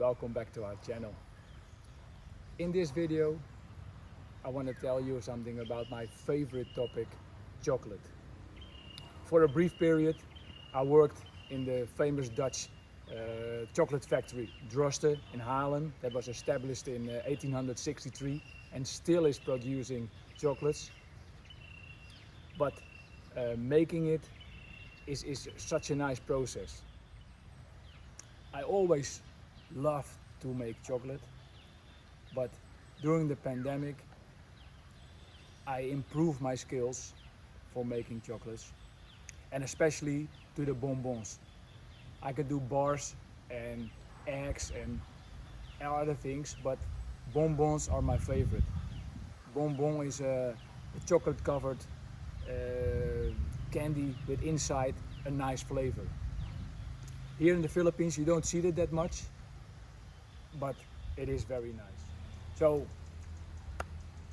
welcome back to our channel. In this video I want to tell you something about my favorite topic, chocolate. For a brief period I worked in the famous Dutch chocolate factory Droste in Haarlem, that was established in 1863 and still is producing chocolates. But making it is such a nice process. I always loved to make chocolate, but during the pandemic I improved my skills for making chocolates, and especially to the bonbons. I could do bars and eggs and other things, but bonbons are my favorite. Bonbon is a chocolate covered candy with inside a nice flavor. Here in the Philippines you don't see that much, but it is very nice. So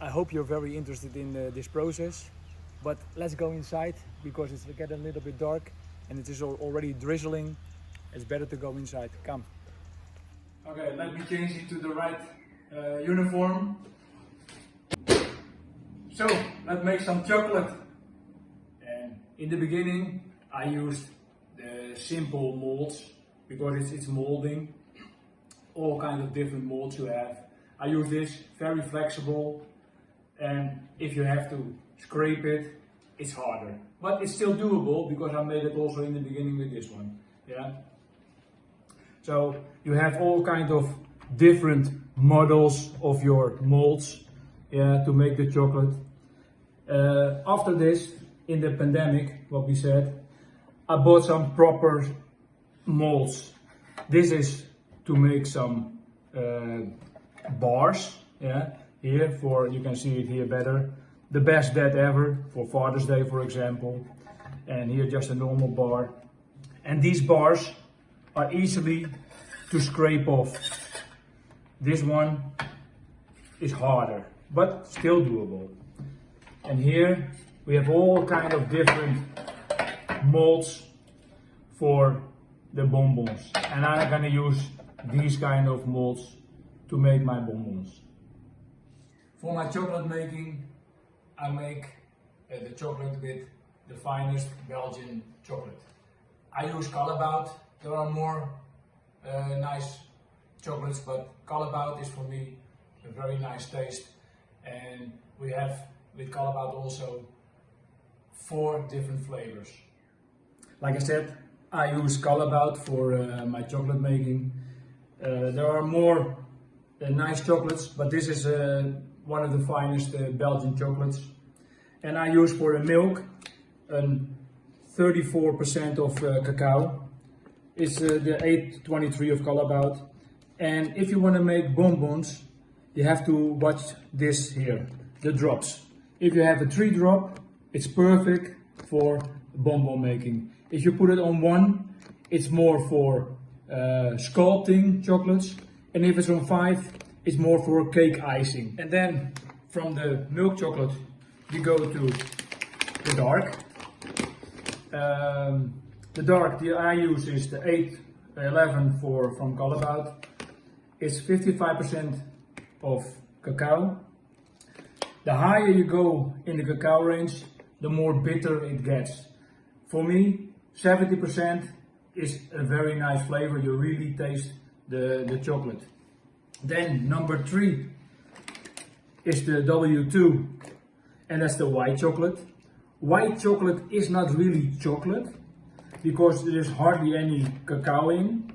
I hope you're very interested in this process, but let's go inside because it's getting a little bit dark and it is already drizzling. It's better to go inside. Come. Okay, let me change it to the right uniform. So let's make some chocolate. And in the beginning I used the simple molds because it's molding. All kinds of different molds you have. I use this, very flexible, and if you have to scrape it, it's harder. But it's still doable because I made it also in the beginning with this one. Yeah. So you have all kinds of different models of your molds, yeah, to make the chocolate. After this, in the pandemic, what we said, I bought some proper molds. This is to make some bars, yeah, here for, you can see it here better, the best dad ever for Father's Day, for example, and here just a normal bar. And these bars are easily to scrape off. This one is harder, but still doable. And here we have all kind of different molds for the bonbons, and I'm gonna use these kind of molds to make my bonbons. For my chocolate making, I make the chocolate with the finest Belgian chocolate. I use Callebaut. There are more nice chocolates, but Callebaut is for me a very nice taste, and we have with Callebaut also 4 different flavors. Like I said, I use Callebaut for my chocolate making. There are more nice chocolates, but this is one of the finest Belgian chocolates. And I use for the milk 34% of cacao. It's the 823 of Callebaut. And if you want to make bonbons, you have to watch this here, the drops. If you have a 3 drop, it's perfect for bonbon making. If you put it on 1, it's more for sculpting chocolates, and if it's on 5, it's more for cake icing. And then from the milk chocolate you go to the dark. The dark that I use is the 811 from Callebaut. It's 55% of cacao. The higher you go in the cacao range, the more bitter it gets. For me, 70% is a very nice flavor. You really taste the chocolate. Then number 3 is the W2, and that's the white chocolate. White chocolate is not really chocolate because there's hardly any cacao in,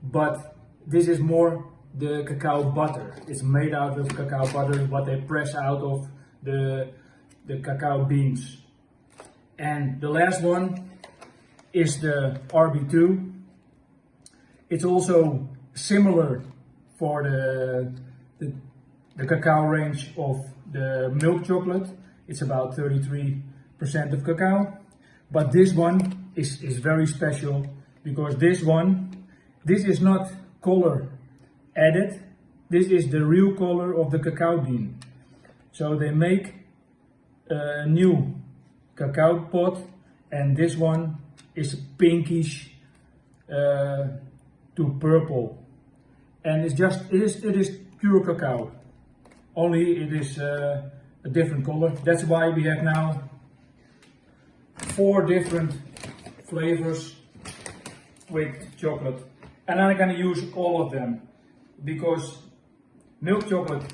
but this is more the cacao butter. It's made out of cacao butter, what they press out of the cacao beans. And the last one is the RB2. It's also similar for the cacao range of the milk chocolate. It's about 33% of cacao, but this one is very special because this is not color added. This is the real color of the cacao bean. So they make a new cacao pot, and this one is pinkish to purple. and it is pure cacao. Only it is a different color. That's why we have now 4 different flavors with chocolate, and I'm gonna use all of them because milk chocolate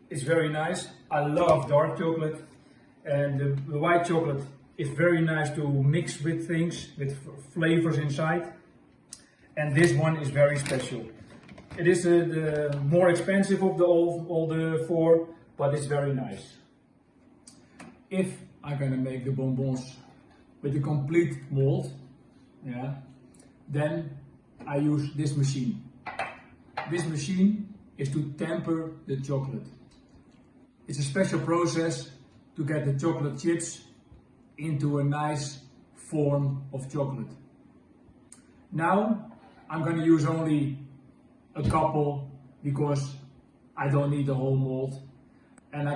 is very nice. I love dark chocolate, and the white chocolate is very nice to mix with things, with flavors inside. And this one is very special. It is the more expensive of all the 4, but it's very nice. If I'm gonna make the bonbons with a complete mold, yeah, then I use this machine. This machine is to temper the chocolate. It's a special process to get the chocolate chips into a nice form of chocolate. Now I'm going to use only a couple because I don't need the whole mold, and I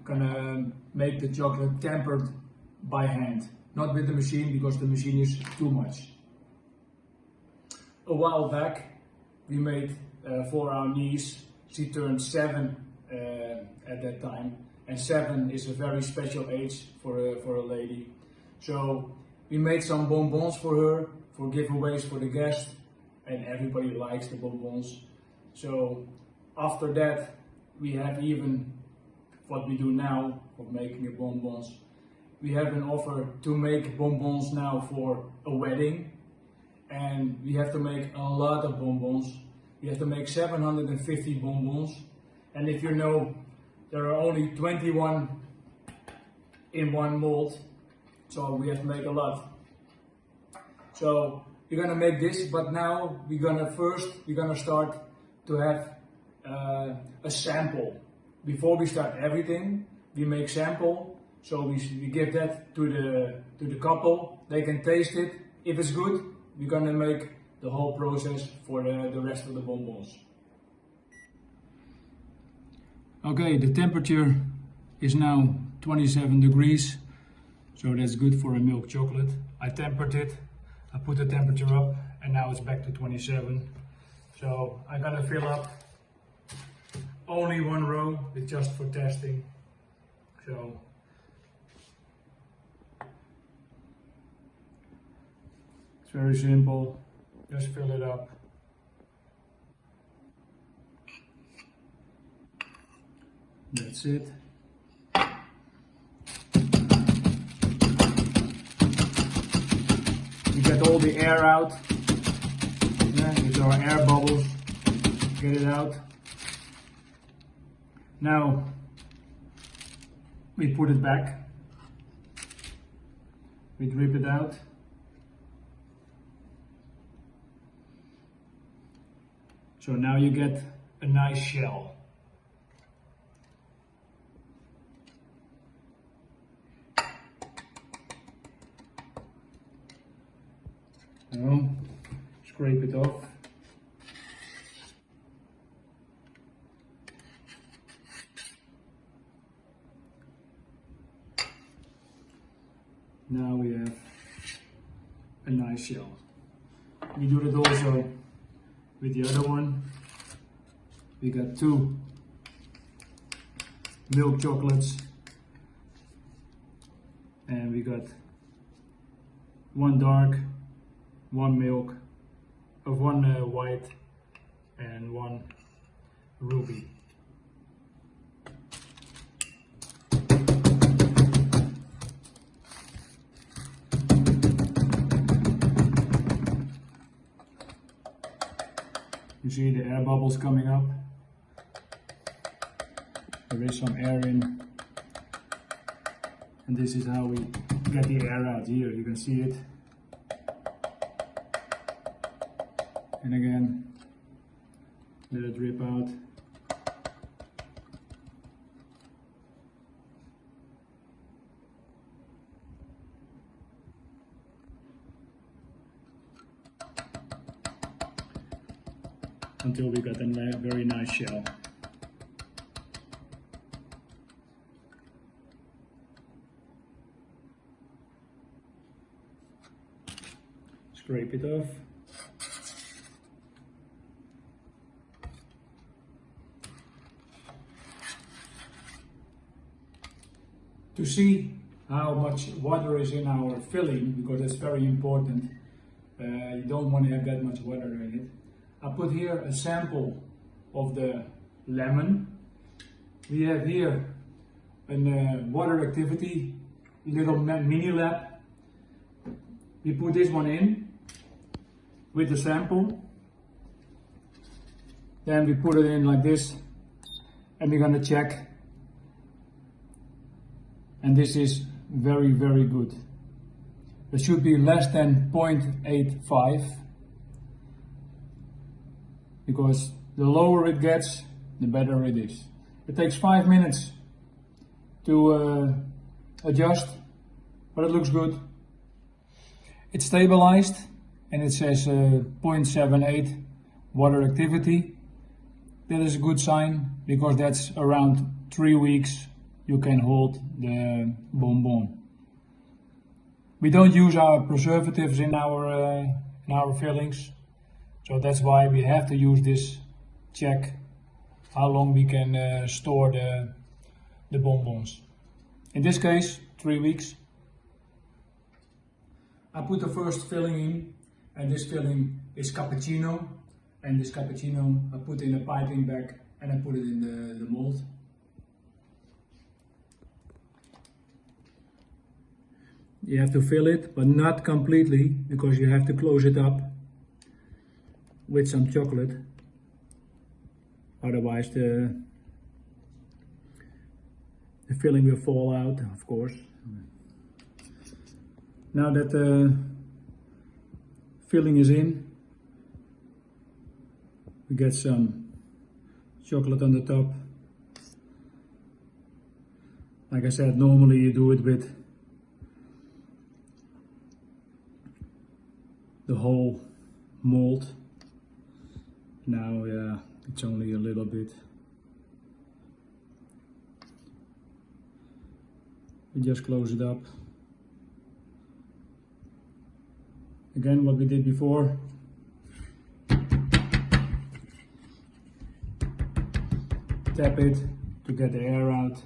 gonna make the chocolate tempered by hand, not with the machine because the machine is too much. A while back we made for our niece. She turned 7 at that time, and 7 is a very special age for a lady. So we made some bonbons for her, for giveaways for the guests, and everybody likes the bonbons. So after that we have even what we do now of making the bonbons. We have an offer to make bonbons now for a wedding, and we have to make a lot of bonbons. We have to make 750 bonbons, and if you know, there are only 21 in one mold, so we have to make a lot. So we're gonna make this, but now we're gonna start to have a sample. Before we start everything, we make sample. So we give that to the couple. They can taste it. If it's good, we're gonna make the whole process for the rest of the bonbons. Okay, the temperature is now 27 degrees, so that's good for a milk chocolate. I tempered it, I put the temperature up, and now it's back to 27. So I'm gonna fill up only 1 row, it's just for testing. So it's very simple, just fill it up. That's it. You get all the air out. Yeah, these are air bubbles. Get it out. Now we put it back. We drip it out. So now you get a nice shell. Now, scrape it off. Now we have a nice shell. We do it also with the other one. We got 2 milk chocolates, and we got 1 dark, 1 milk, of 1 white, and 1 ruby. You see the air bubbles coming up. There is some air in, and this is how we get the air out. Here you can see it. And again, let it drip out. Until we got a very nice shell. Scrape it off. To see how much water is in our filling, because that's very important, you don't want to have that much water in it. I put here a sample of the lemon. We have here a water activity little mini lab. We put this one in with the sample. Then we put it in like this, and we're gonna check. And this is very, very good. It should be less than 0.85, because the lower it gets, the better it is. It takes 5 minutes to adjust, but it looks good. It's stabilized and it says 0.78 water activity. That is a good sign, because that's around 3 weeks you can hold the bonbon. We don't use our preservatives in our fillings, so that's why we have to use this check how long we can store the bonbons. In this case, 3 weeks. I put the first filling in, and this filling is cappuccino, and this cappuccino I put in a piping bag and I put it in the mold. You have to fill it, but not completely, because you have to close it up with some chocolate. Otherwise the filling will fall out, of course. Now that the filling is in, we get some chocolate on the top. Like I said, normally you do it with the whole mold. Now, yeah, it's only a little bit. We just close it up. Again, what we did before. Tap it to get the air out.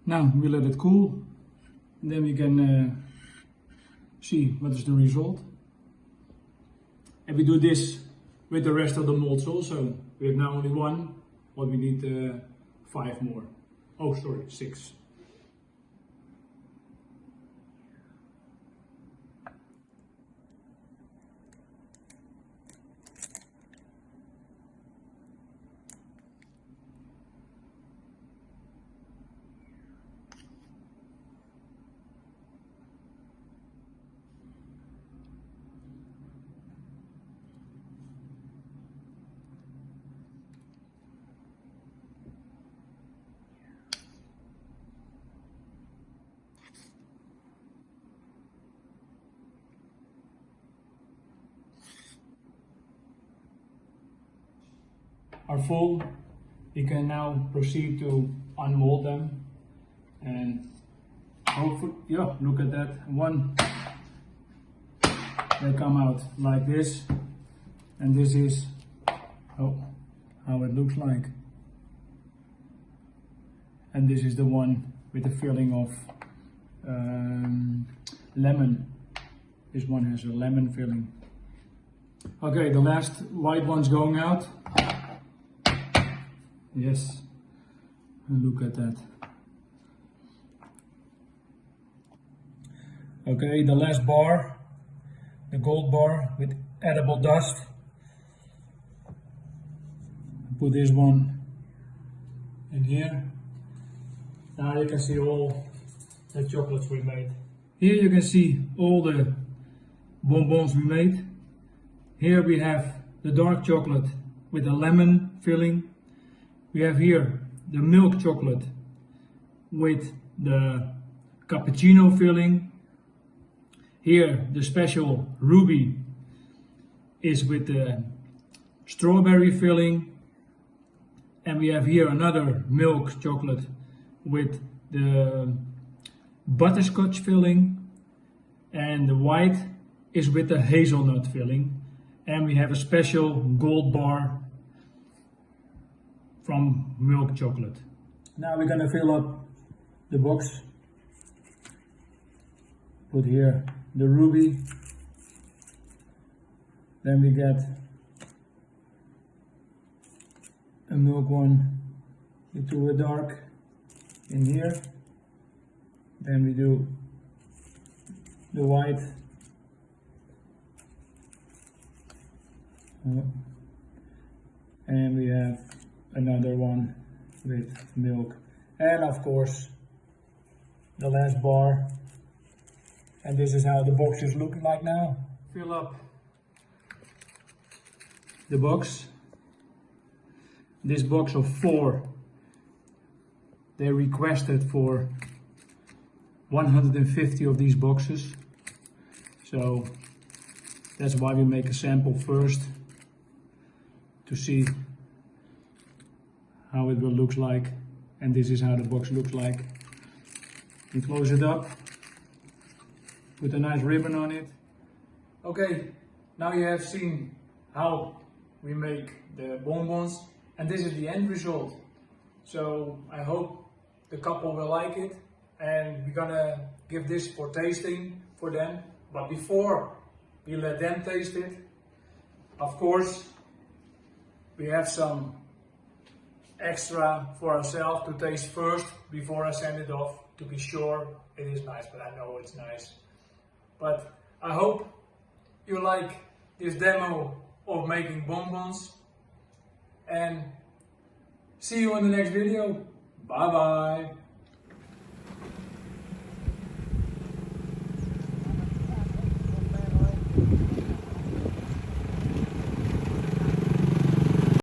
Now we let it cool, and then we can see what is the result. And we do this with the rest of the molds also. We have now only one, but we need 5 more. Oh, sorry, 6. Are full. We can now proceed to unmold them, and hopefully, yeah, look at that one. They come out like this, and this is how it looks like. And this is the one with the filling of lemon. This one has a lemon filling. Okay, the last white one's going out. Yes, and look at that. Okay, the last bar, the gold bar with edible dust. Put this one in here. Now you can see all the chocolates we made. Here you can see all the bonbons we made. Here we have the dark chocolate with a lemon filling. We have here the milk chocolate with the cappuccino filling. Here the special ruby is with the strawberry filling. And we have here another milk chocolate with the butterscotch filling. and the white is with the hazelnut filling, and we have a special gold bar from milk chocolate. Now we're gonna fill up the box. Put here the ruby, then we get a milk one into a dark in here, then we do the white, and we have another one with milk, and of course the last bar. And this is how the box is looking like now. Fill up the box. This box of 4, they requested for 150 of these boxes. So that's why we make a sample first to see how it will look like. And this is how the box looks like. We close it up. Put a nice ribbon on it. Okay, now you have seen how we make the bonbons, and this is the end result. So I hope the couple will like it, and we're gonna give this for tasting for them. But before we let them taste it, of course, we have some extra for ourselves to taste first before I send it off, to be sure it is nice, but I know it's nice. But I hope you like this demo of making bonbons, and see you in the next video. Bye bye.